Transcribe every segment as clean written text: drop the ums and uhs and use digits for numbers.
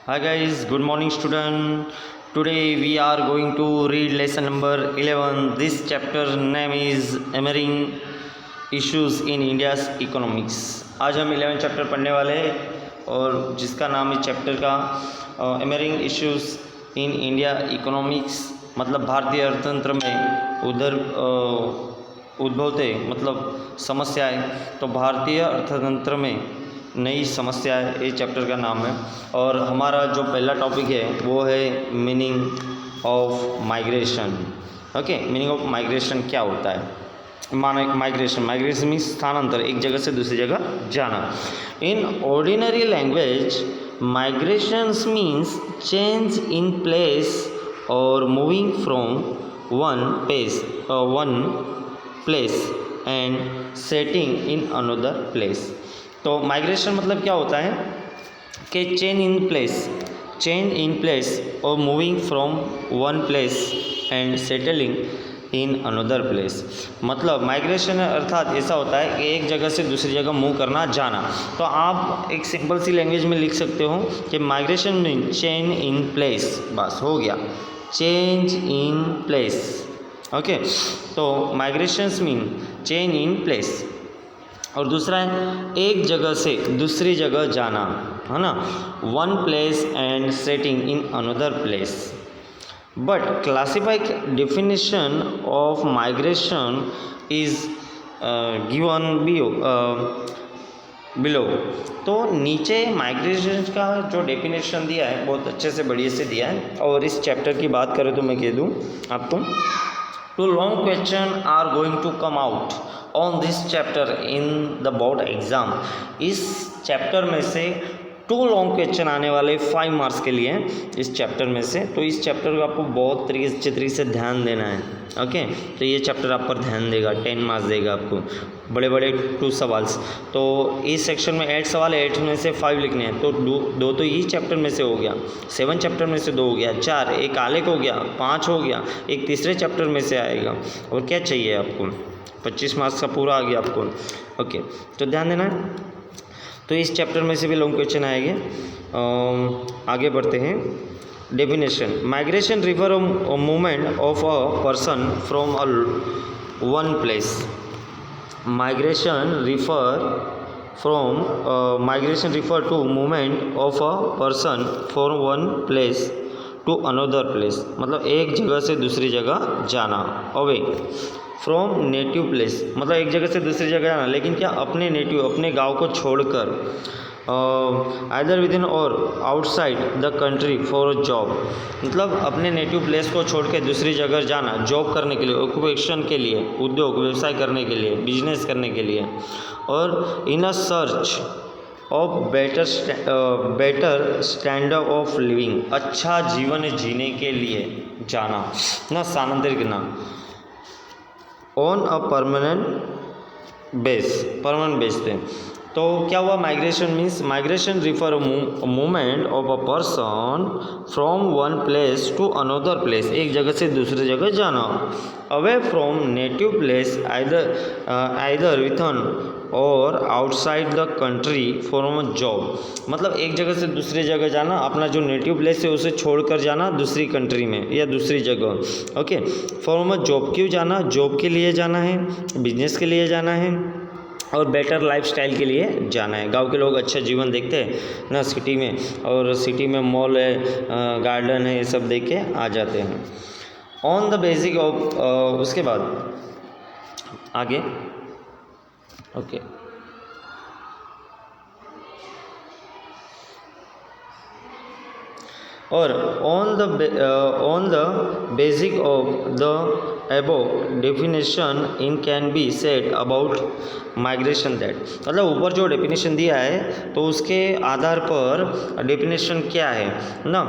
Hi guys, good morning student. Today we are going to read lesson number 11. This chapter name is Emerging Issues in India's Economics. आज हम 11 chapter पढ़ने वाले हैं और जिसका नाम है चैप्टर का Emerging Issues in India Economics, मतलब भारतीय अर्थतंत्र में उद्भवते मतलब समस्याएं। तो भारतीय अर्थतंत्र में नई समस्याएं ये चैप्टर का नाम है। और हमारा जो पहला टॉपिक है वो है meaning of migration. Okay, meaning of migration क्या होता है। माइग्रेशन मीन्स स्थानांतर, एक जगह से दूसरी जगह जाना। In ordinary language migrations means change in place और moving from one place and setting in another place. तो माइग्रेशन मतलब क्या होता है कि चेंज इन प्लेस और moving from one place and settling in another place. मतलब माइग्रेशन अर्थात ऐसा होता है कि एक जगह से दूसरी जगह मूव करना, जाना। तो आप एक सिंपल सी लैंग्वेज में लिख सकते हो कि migration mean change in place, बस हो गया, चेंज इन प्लेस। ओके, तो migrations mean change in place. और दूसरा है एक जगह से दूसरी जगह जाना, है ना, one place and setting in another place. But classified definition of migration is given below. तो नीचे माइग्रेशन का जो डेफिनेशन दिया है बहुत अच्छे से बढ़िया से दिया है। और इस चैप्टर की बात करें तो मैं कह दूँ आपको, two long question are going to come out on this chapter in the board exam. इस चैप्टर में से 2 लॉन्ग क्वेश्चन आने वाले 5 मार्क्स के लिए इस चैप्टर में से। तो इस चैप्टर को आपको बहुत अच्छे तरीके से ध्यान देना है। ओके, तो ये चैप्टर आप पर ध्यान देगा, 10 मार्क्स देगा आपको, बड़े बड़े 2 सवाल। तो इस सेक्शन में 8 सवाल है, 8 में से 5 लिखने हैं। तो दो तो इस चैप्टर में से हो गया, 7 चैप्टर में से 2 हो गया, 4, एक आलेख हो गया, 5 हो गया, एक तीसरे चैप्टर में से आएगा। और क्या चाहिए आपको, 25 मार्क्स का पूरा आ गया आपको। ओके, तो ध्यान देना है। तो इस चैप्टर में से भी लॉन्ग क्वेश्चन आएंगे। आगे बढ़ते हैं। Definition, migration refer movement of a person from a one place. Migration refer to movement of a person from one place to another place. मतलब एक जगह से दूसरी जगह जाना। अवे फ्रॉम नेटिव प्लेस, मतलब एक जगह से दूसरी जगह जाना, लेकिन क्या अपने नेटिव, अपने गांव को छोड़कर। आइदर विद इन और outside the country for job, मतलब अपने नेटिव प्लेस को छोड़ के दूसरी जगह जाना जॉब करने के लिए, ऑक्यूपेशन के लिए, उद्योग व्यवसाय करने के लिए, बिजनेस करने के लिए। और in a search of better standard of living, अच्छा जीवन जीने के लिए जाना, ना स्थानांतरित करना। ऑन अ परमानेंट बेस पे। तो क्या हुआ, migration means migration refer movement of a person from one place to another place, एक जगह से दूसरी जगह जाना। Away from native place either within or outside the country for job, मतलब एक जगह से दूसरी जगह जाना, अपना जो नेटिव प्लेस है उसे छोड़कर जाना दूसरी कंट्री में या दूसरी जगह। ओके, फॉर जॉब, क्यों जाना, जॉब के लिए जाना है, बिजनेस के लिए जाना है और बेटर लाइफस्टाइल के लिए जाना है। गांव के लोग अच्छा जीवन देखते हैं ना सिटी में, और सिटी में मॉल है, गार्डन है, ये सब देख के आ जाते हैं। ऑन द बेसिक ऑफ, उसके बाद आगे। ओके, और on the basic of the above definition in can be said about migration that, मतलब ऊपर जो डेफिनेशन दिया है तो उसके आधार पर डेफिनेशन क्या है ना,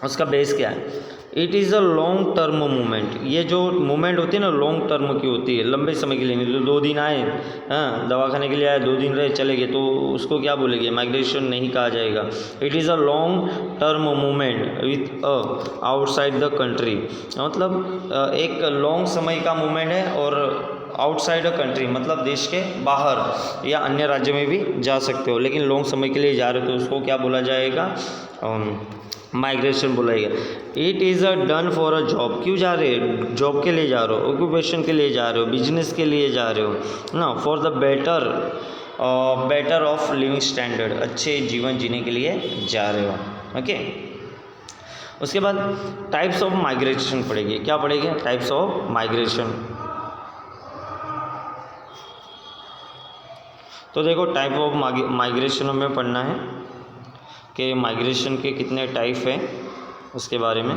उसका बेस क्या है। It is a long term movement, ये जो मूवमेंट होती है ना लॉन्ग टर्म की होती है, लंबे समय के लिए नहीं। तो 2 दिन आए, हाँ, दवाखाने के लिए आए, 2 दिन रहे चले गए, तो उसको क्या बोलेंगे, माइग्रेशन नहीं कहा जाएगा। It is a long term movement with outside the country, मतलब एक लॉन्ग समय का मूवमेंट है और आउटसाइड अ कंट्री मतलब देश के बाहर या अन्य राज्य में भी जा सकते हो, लेकिन लॉन्ग समय के लिए जा रहे हो तो उसको क्या बोला जाएगा, माइग्रेशन बोला जाएगा। It is a done for a job, क्यों जा रहे हो, जॉब के लिए जा रहे हो, ऑक्यूपेशन के लिए जा रहे हो, बिजनेस के लिए जा रहे हो ना, for the better of living standard, अच्छे जीवन जीने के लिए जा रहे हो। ओके, उसके बाद टाइप्स ऑफ माइग्रेशन पढ़ेंगे। क्या पढ़ेंगे, टाइप्स ऑफ माइग्रेशन। तो देखो टाइप ऑफ माइग्रेशन हमें पढ़ना है कि माइग्रेशन के कितने टाइप हैं उसके बारे में।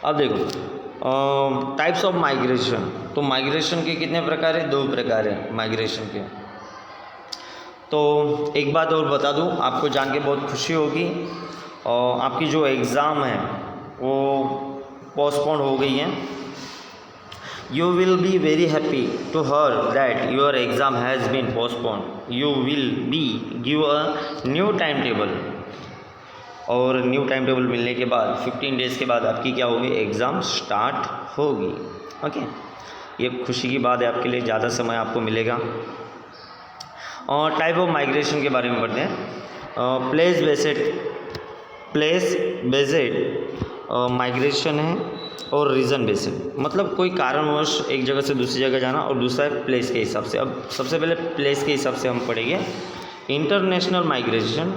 अब देखो टाइप्स ऑफ माइग्रेशन, तो माइग्रेशन के कितने प्रकार हैं, 2 प्रकार हैं माइग्रेशन के। तो एक बात और बता दूं, आपको जान के बहुत खुशी होगी, और आपकी जो एग्ज़ाम है वो पोस्टपोन हो गई है। You will be very happy to hear that your exam has been postponed. You will be give a new timetable, और न्यू टाइम टेबल मिलने के बाद 15 डेज़ के बाद आपकी क्या होगी, एग्ज़ाम स्टार्ट होगी। ओके, ये खुशी की बात है आपके लिए, ज़्यादा समय आपको मिलेगा। और टाइप ऑफ माइग्रेशन के बारे में पढ़ते हैं। प्लेस बेस्ड माइग्रेशन है और रीज़न बेस्ड, मतलब कोई कारणवश एक जगह से दूसरी जगह जाना, और दूसरा है प्लेस के हिसाब से। अब सबसे पहले प्लेस के हिसाब से हम पढ़ेंगे इंटरनेशनल माइग्रेशन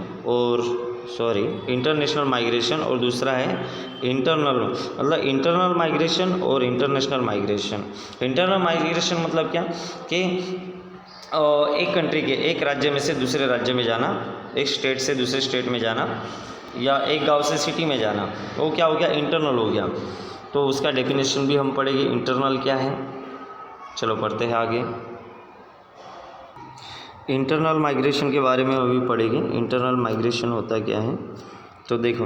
और दूसरा है इंटरनल, मतलब इंटरनल माइग्रेशन और इंटरनेशनल माइग्रेशन। इंटरनल माइग्रेशन मतलब क्या कि एक कंट्री के एक राज्य में से दूसरे राज्य में जाना, एक स्टेट से दूसरे स्टेट में जाना, या एक गांव से सिटी में जाना, वो क्या हो गया, इंटरनल हो गया। तो उसका डेफिनेशन भी हम पढ़ेंगे, इंटरनल क्या है। चलो पढ़ते हैं आगे। इंटरनल माइग्रेशन के बारे में अभी पढ़ेंगे, इंटरनल माइग्रेशन होता क्या है। तो देखो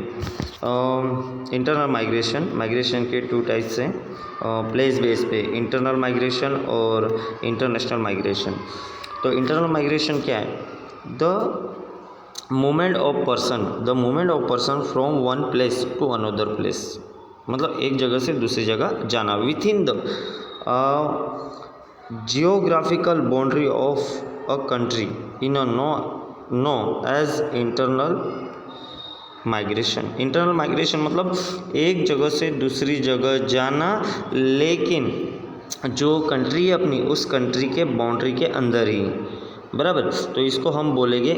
इंटरनल माइग्रेशन के 2 टाइप्स हैं, प्लेस बेस पे इंटरनल माइग्रेशन और इंटरनेशनल माइग्रेशन। तो इंटरनल माइग्रेशन क्या है, the movement of person from one place to another place, मतलब एक जगह से दूसरी जगह जाना within the geographical boundary of a country in a known as internal migration. Internal migration मतलब एक जगह से दूसरी जगह जाना, लेकिन जो कंट्री है अपनी, उस कंट्री के बाउंड्री के अंदर ही, बराबर। तो इसको हम बोलेंगे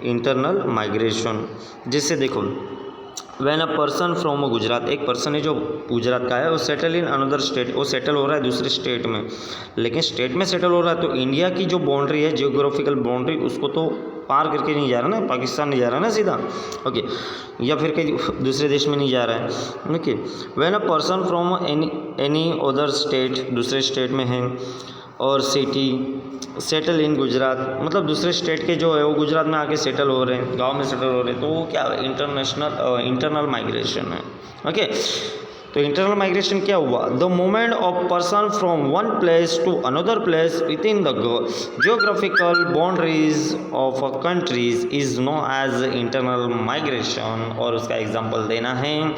इंटरनल माइग्रेशन। जिससे देखो व्हेन अ पर्सन फ्रॉम अ गुजरात, एक पर्सन है जो गुजरात का है, वो सेटल इन अनदर स्टेट, वो सेटल हो रहा है दूसरे स्टेट में, लेकिन स्टेट में सेटल हो रहा है तो इंडिया की जो बाउंड्री है, जियोग्राफिकल बाउंड्री, उसको तो पार करके नहीं जा रहा ना, पाकिस्तान नहीं जा रहा ना सीधा, ओके, या फिर कहीं दूसरे देश में नहीं जा रहा है। Okay, when a person from any other state, दूसरे स्टेट में है, और सिटी सेटल इन गुजरात, मतलब दूसरे स्टेट के जो है वो गुजरात में आके सेटल हो रहे हैं, गांव में सेटल हो रहे हैं, तो वो क्या है, इंटरनल माइग्रेशन है। ओके, तो इंटरनल माइग्रेशन क्या हुआ, the movement of person from one place to another place within the geographical boundaries of a countries is known as internal migration. और उसका एग्जांपल देना है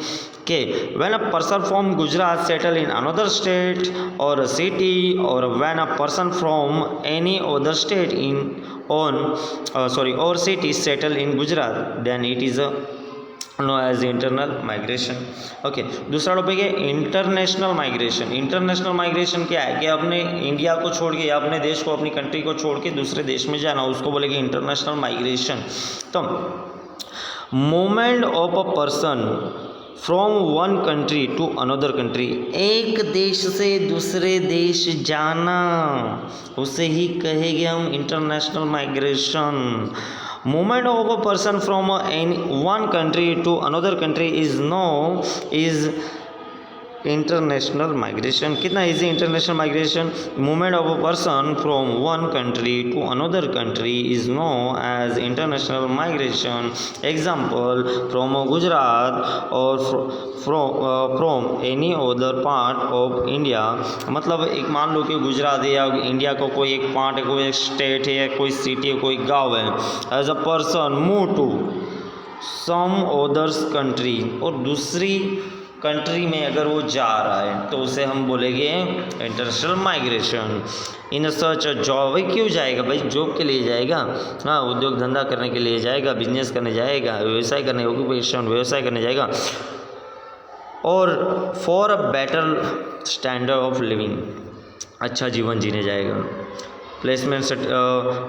कि when a person from Gujarat settle in another state or a city, or when a person from any other state or city settle in Gujarat, then it is known as internal migration. Okay, दूसरा topic है international migration. International migration क्या है कि अपने India को छोड़ के या अपने देश को, अपनी कंट्री को छोड़ के दूसरे देश में जाना, उसको बोलेंगे इंटरनेशनल माइग्रेशन। तो movement of a person from one country to another country, एक देश से दूसरे देश जाना, उसे ही कहेंगे हम international migration. Movement of a person from one country to another country is international migration. कितना easy international migration, movement of a person from one country to another country is known as international migration. Example, from Gujarat or from any other part of India, मतलब एक मान लो कि गुजरात है या India का कोई एक पार्ट है, कोई एक स्टेट है, कोई सिटी है, कोई गाँव है, as a person move to some others country, और दूसरी कंट्री में अगर वो जा रहा है तो उसे हम बोलेंगे इंटरनेशनल माइग्रेशन। इन सच जॉब, भाई क्यों जाएगा, भाई जॉब के लिए जाएगा, हाँ उद्योग धंधा करने के लिए जाएगा, बिजनेस करने जाएगा, व्यवसाय करने, ऑक्यूपेशन व्यवसाय करने जाएगा, और for a better standard of living, अच्छा जीवन जीने जाएगा। प्लेसमेंट,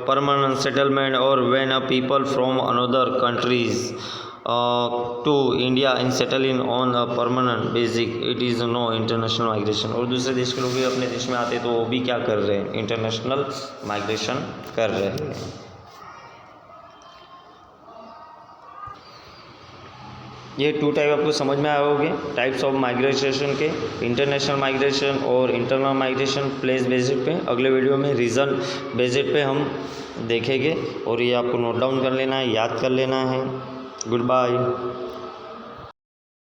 परमानेंट सेटलमेंट, और when a people from another countries to India in settle in on a permanent basic, it is known international migration. और दूसरे देश के लोग भी अपने देश में आते तो वो भी क्या कर रहे हैं, इंटरनेशनल माइग्रेशन कर रहे हैं। ये 2 टाइप आपको समझ में आए होंगे टाइप्स ऑफ माइग्रेशन के, इंटरनेशनल माइग्रेशन और इंटरनल माइग्रेशन प्लेस बेसिस पे। अगले वीडियो में रीजन बेसिस पे हम देखेंगे, और ये आपको नोट डाउन कर लेना है, याद कर लेना है। Good bye.